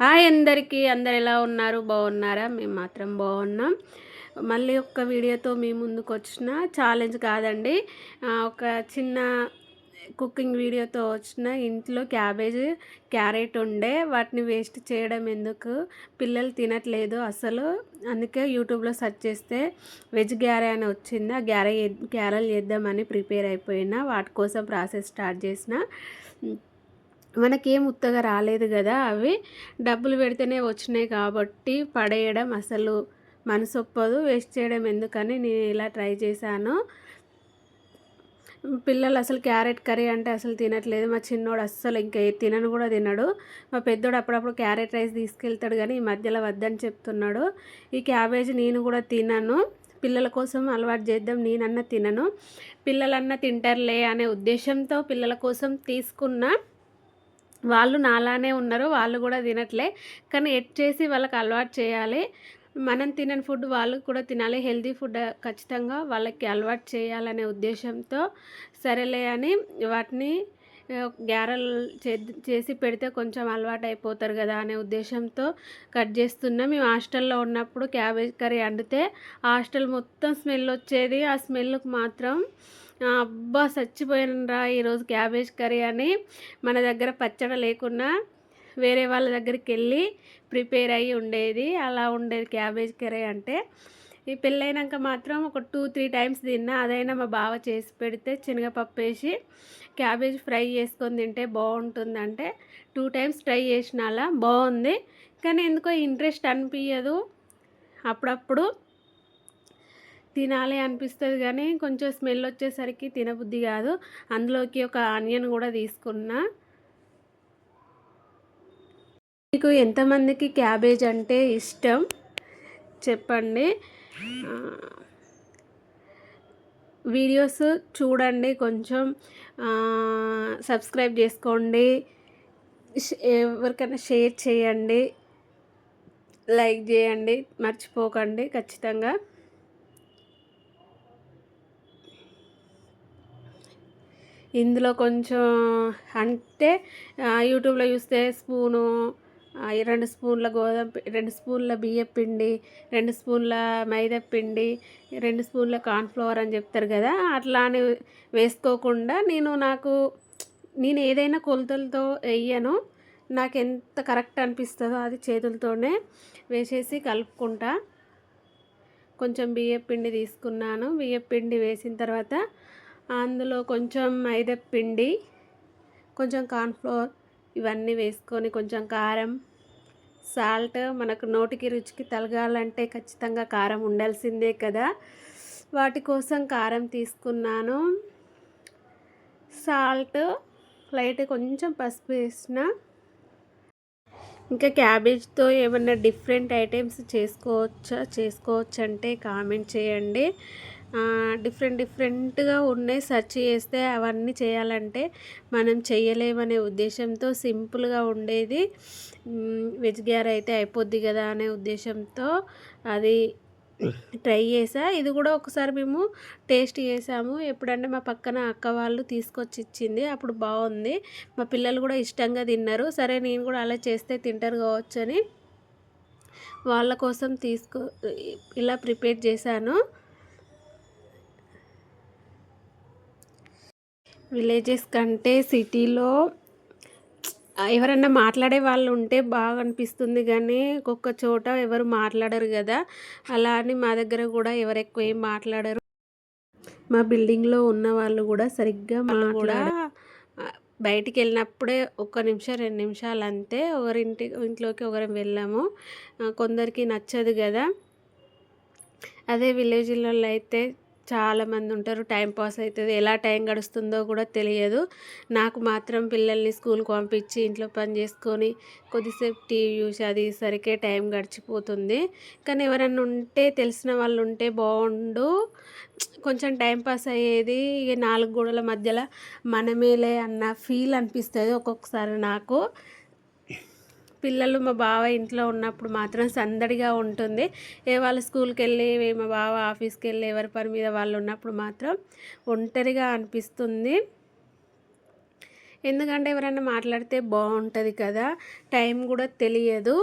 Hi అందరికీ, అందరు ఎలా ఉన్నారు? బాగున్నారా? మేము మాత్రం బాగున్నాం. మళ్ళీ ఒక్క వీడియోతో మీ ముందుకు వచ్చిన ఛాలెంజ్ కాదండి, ఒక చిన్న కుకింగ్ వీడియోతో వచ్చిన. ఇంట్లో క్యారెట్ ఉండే, వాటిని వేస్ట్ చేయడం ఎందుకు, పిల్లలు తినట్లేదు అసలు. అందుకే యూట్యూబ్లో సెర్చ్ చేస్తే వెజ్ గ్యారె అని వచ్చింది. ఆ గ్యారెలు చేద్దామని ప్రిపేర్ అయిపోయినా, వాటి కోసం ప్రాసెస్ స్టార్ట్ చేసిన. మనకేం ఉత్తగా రాలేదు కదా, అవి డబ్బులు పెడితేనే వచ్చినాయి కాబట్టి పడేయడం అసలు మనసొప్పదు. వేస్ట్ చేయడం ఎందుకని నేను ఇలా ట్రై చేశాను. పిల్లలు అసలు క్యారెట్ కర్రీ అంటే అసలు తినట్లేదు. మా చిన్నోడు అస్సలు ఇంకా తినను కూడా తినడు. మా పెద్దోడు అప్పుడప్పుడు క్యారెట్ రైస్ తీసుకెళ్తాడు, కానీ ఈ మధ్యలో వద్దని చెప్తున్నాడు. ఈ క్యాబేజ్ నేను కూడా తినను, పిల్లల కోసం అలవాటు చేద్దాం, నేనన్నా తినను, పిల్లలన్నా తింటారులే అనే ఉద్దేశంతో పిల్లల కోసం తీసుకున్న. వాళ్ళు నాలానే ఉన్నారు, వాళ్ళు కూడా తినట్లే. కానీ ఎడ్ చేసి వాళ్ళకి అలవాటు చేయాలి. మనం తినని ఫుడ్ వాళ్ళు కూడా తినాలి, హెల్తీ ఫుడ్ ఖచ్చితంగా వాళ్ళకి అలవాటు చేయాలనే ఉద్దేశంతో సరేలే అని వాటిని గ్యారెలు చేసి పెడితే కొంచెం అలవాటు అయిపోతారు కదా అనే ఉద్దేశంతో కట్ చేస్తున్నాం. మేము హాస్టల్లో ఉన్నప్పుడు క్యాబేజ్ కర్రీ వండితే హాస్టల్ మొత్తం స్మెల్ వచ్చేది. ఆ స్మెల్కి మాత్రం అబ్బా చచ్చిపోయినరా ఈరోజు క్యాబేజ్ కర్రీ అని మన దగ్గర పచ్చడి లేకున్నా వేరే వాళ్ళ దగ్గరికి వెళ్ళి ప్రిపేర్ అయ్యి ఉండేది. అలా ఉండేది క్యాబేజ్ కర్రీ అంటే. ఈ పెళ్ళైనాక మాత్రం ఒక 2-3 టైమ్స్ తిన్నా. అదైనా మా బావ చేసి పెడితే శనగపప్పు వేసి క్యాబేజ్ ఫ్రై చేసుకొని తింటే బాగుంటుందంటే 2 టైమ్స్ ట్రై చేసిన, అలా బాగుంది. కానీ ఎందుకో ఇంట్రెస్ట్ అనిపించదు, అప్పుడప్పుడు తినాలి అనిపిస్తుంది కానీ కొంచెం స్మెల్ వచ్చేసరికి తినబుద్ధి కాదు. అందులోకి ఒక ఆనియన్ కూడా తీసుకున్నా. మీకు ఎంతమందికి క్యాబేజ్ అంటే ఇష్టం చెప్పండి. వీడియోస్ చూడండి, కొంచెం సబ్స్క్రైబ్ చేసుకోండి, ఎవరికైనా షేర్ చేయండి, లైక్ చేయండి, మర్చిపోకండి ఖచ్చితంగా. ఇందులో కొంచెం అంటే యూట్యూబ్లో చూస్తే స్పూను 2 స్పూన్ల 2 స్పూన్ల బియ్యం పిండి, 2 స్పూన్ల మైదా పిండి, 2 స్పూన్ల కార్న్ఫ్లవర్ అని చెప్తారు కదా, అట్లా అని వేసుకోకుండా నేను ఏదైనా కొలతలతో వేయను. నాకు ఎంత కరెక్ట్ అనిపిస్తుందో అది చేతులతోనే వేసేసి కలుపుకుంటా. కొంచెం బియ్యం పిండి తీసుకున్నాను. బియ్యం పిండి వేసిన తర్వాత అందులో కొంచెం మైదా పిండి, కొంచెం కార్న్ఫ్లోర్ ఇవన్నీ వేసుకొని కొంచెం కారం, సాల్ట్, మనకు నోటికి రుచికి తలగాలంటే ఖచ్చితంగా కారం ఉండాల్సిందే కదా, వాటి కోసం కారం తీసుకున్నాను. సాల్ట్, లైట్ కొంచెం పసుపు వేసిన. ఇంకా క్యాబేజ్తో ఏమన్నా డిఫరెంట్ ఐటమ్స్ చేసుకోవచ్చు అంటే కామెంట్ చేయండి. డిఫరెంట్గా ఉన్నాయి, సెర్చ్ చేస్తే అవన్నీ చేయాలంటే మనం చేయలేమనే ఉద్దేశంతో సింపుల్గా ఉండేది వెజ్ గ్యారె అయితే అయిపోద్ది కదా అనే ఉద్దేశంతో అది ట్రై చేసా. ఇది కూడా ఒకసారి మేము టేస్ట్ చేసాము. ఎప్పుడంటే మా పక్కన అక్క వాళ్ళు తీసుకొచ్చి ఇచ్చింది, అప్పుడు బాగుంది. మా పిల్లలు కూడా ఇష్టంగా తిన్నారు. సరే నేను కూడా అలా చేస్తే తింటారు కావచ్చు అని వాళ్ళ కోసం ఇలా ప్రిపేర్ చేశాను. విలేజెస్ కంటే సిటీలో ఎవరన్నా మాట్లాడే వాళ్ళు ఉంటే బాగా అనిపిస్తుంది, కానీ ఒక్కొక్క చోట ఎవరు మాట్లాడరు కదా. అలా అని మా దగ్గర కూడా ఎవరు ఎక్కువ ఏం మాట్లాడరు. మా బిల్డింగ్లో ఉన్న వాళ్ళు కూడా సరిగ్గా బయటికి వెళ్ళినప్పుడే 1 నిమిషం 2 నిమిషాలు అంతే, ఇంట్లోకి ఒకరం వెళ్ళాము. కొందరికి నచ్చదు కదా. అదే విలేజ్లలో అయితే చాలామంది ఉంటారు, టైం పాస్ అవుతుంది, ఎలా టైం గడుస్తుందో కూడా తెలియదు. నాకు మాత్రం పిల్లల్ని స్కూల్కి పంపించి ఇంట్లో పని చేసుకొని కొద్దిసేపు టీవీ చూసి అది సరికే టైం గడిచిపోతుంది. కానీ ఎవరన్నా ఉంటే, తెలిసిన వాళ్ళు ఉంటే బాగుండు, కొంచెం టైం పాస్ అయ్యేది. ఇక 4 గోడల మధ్యలో మనమేలే అన్న ఫీల్ అనిపిస్తుంది ఒక్కొక్కసారి నాకు. పిల్లలు మా బావ ఇంట్లో ఉన్నప్పుడు మాత్రం సందడిగా ఉంటుంది. వాళ్ళు స్కూల్కి వెళ్ళి, మా బావ ఆఫీస్కి వెళ్ళి, ఎవరి పని మీద వాళ్ళు ఉన్నప్పుడు మాత్రం ఒంటరిగా అనిపిస్తుంది. ఎందుకంటే ఎవరైనా మాట్లాడితే బాగుంటుంది కదా, టైం కూడా తెలియదు.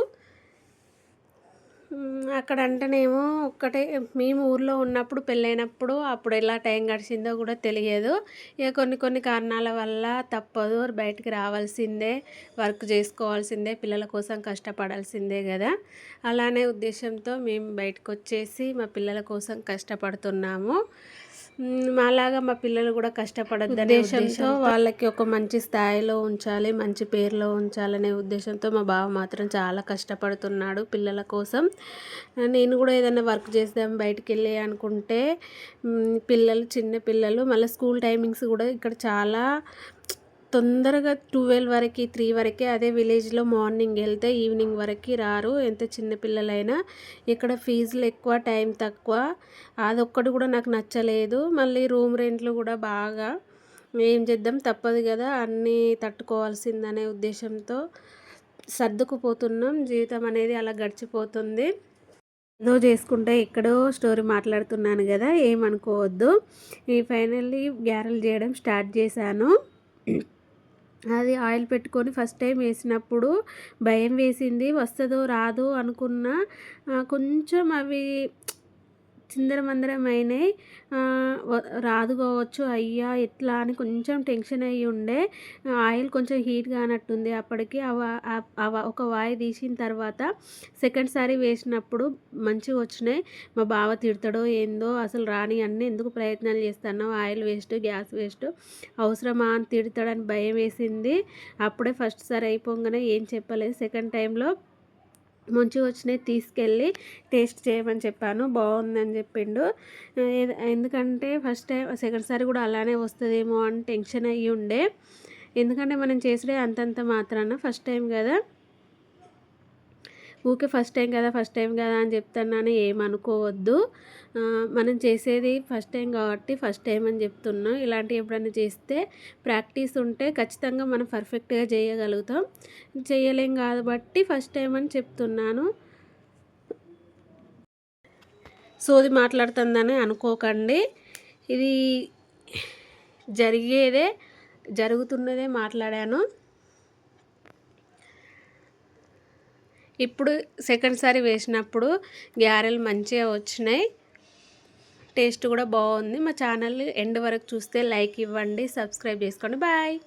అక్కడ అంటేనేమో ఒక్కటే, మేము ఊర్లో ఉన్నప్పుడు పెళ్ళైనప్పుడు అప్పుడు ఎలా టైం గడిచిందో కూడా తెలియదు. ఇక కొన్ని కొన్ని కారణాల వల్ల తప్పదు, బయటికి రావాల్సిందే, వర్క్ చేసుకోవాల్సిందే, పిల్లల కోసం కష్టపడాల్సిందే కదా. అలానే ఉద్దేశంతో మేము బయటకు వచ్చేసి మా పిల్లల కోసం కష్టపడుతున్నాము. మాలాగా మా పిల్లలు కూడా కష్టపడద్దనే ఉద్దేశంతో వాళ్ళకి ఒక మంచి స్థాయిలో ఉంచాలి, మంచి పేరులో ఉంచాలనే ఉద్దేశంతో మా బావ మాత్రం చాలా కష్టపడుతున్నాడు పిల్లల కోసం. నేను కూడా ఏదైనా వర్క్ చేద్దాం బయటికి వెళ్ళి అనుకుంటే పిల్లలు చిన్న పిల్లలు, మళ్ళీ స్కూల్ టైమింగ్స్ కూడా ఇక్కడ చాలా తొందరగా 12 వరకు 3 వరకే, అదే విలేజ్లో మార్నింగ్ వెళ్తే ఈవినింగ్ వరకు రారు, ఎంత చిన్న పిల్లలైనా. ఇక్కడ ఫీజులు ఎక్కువ, టైం తక్కువ, అదొక్కటి కూడా నాకు నచ్చలేదు. మళ్ళీ రూమ్ రెంట్లు కూడా బాగా, ఏం చేద్దాం తప్పదు కదా, అన్నీ తట్టుకోవాల్సిందనే ఉద్దేశంతో సర్దుకుపోతున్నాం. జీవితం అనేది అలా గడిచిపోతుంది. ఏదో చేసుకుంటే ఎక్కడో స్టోరీ మాట్లాడుతున్నాను కదా, ఏమనుకోవద్దు. ఈ ఫైనల్లీ గ్యారెలు చేయడం స్టార్ట్ చేశాను. అది ఆయిల్ పెట్టుకొని ఫస్ట్ టైం వేసినప్పుడు భయం వేసింది, వస్తుందో రాదో అనుకున్నా. కొంచెం అవి చిందరమందరం అయినాయి. రాదు కావచ్చు, అయ్యా ఎట్లా అని కొంచెం టెన్షన్ అయ్యి ఉండే. ఆయిల్ కొంచెం హీట్ కానట్టుంది అప్పటికి. ఒక వాయి తీసిన తర్వాత సెకండ్ సారి వేసినప్పుడు మంచిగా వచ్చినాయి. మా బావ తిడతాడో ఏందో, అసలు రాని అన్నీ ఎందుకు ప్రయత్నాలు చేస్తున్నావు, ఆయిల్ వేస్ట్, గ్యాస్ వేస్ట్, అవసరమా అని తిడతాడని భయం వేసింది. అప్పుడే ఫస్ట్ సారి అయిపోగానే ఏం చెప్పలేదు. సెకండ్ టైంలో మంచిగా వచ్చినాయి, తీసుకెళ్ళి టేస్ట్ చేయమని చెప్పాను, బాగుందని చెప్పిండు. ఎందుకంటే ఫస్ట్ టైం, సెకండ్ సారి కూడా అలానే వస్తుందేమో అని టెన్షన్ అయ్యి ఉండే. ఎందుకంటే మనం చేసేదే అంతంత మాత్రాన, ఫస్ట్ టైం కదా, ఊకే ఫస్ట్ టైం కదా అని చెప్తున్నాను, ఏమనుకోవద్దు. మనం చేసేది ఫస్ట్ టైం కాబట్టి ఫస్ట్ టైం అని చెప్తున్నాం. ఇలాంటివి ఎప్పుడైనా చేస్తే ప్రాక్టీస్ ఉంటే ఖచ్చితంగా మనం పర్ఫెక్ట్గా చేయగలుగుతాం. చేయలేం కాబట్టి ఫస్ట్ టైం అని చెప్తున్నాను. సోది మాట్లాడుతుందని అనుకోకండి, ఇది జరుగుతున్నదే మాట్లాడాను. ఇప్పుడు సెకండ్ సారి వేసినప్పుడు గ్యారెలు మంచిగా వచ్చినాయి, టేస్ట్ కూడా బాగుంది. మా ఛానల్ ఎండ్ వరకు చూస్తే లైక్ ఇవ్వండి, సబ్స్క్రైబ్ చేసుకోండి. బాయ్.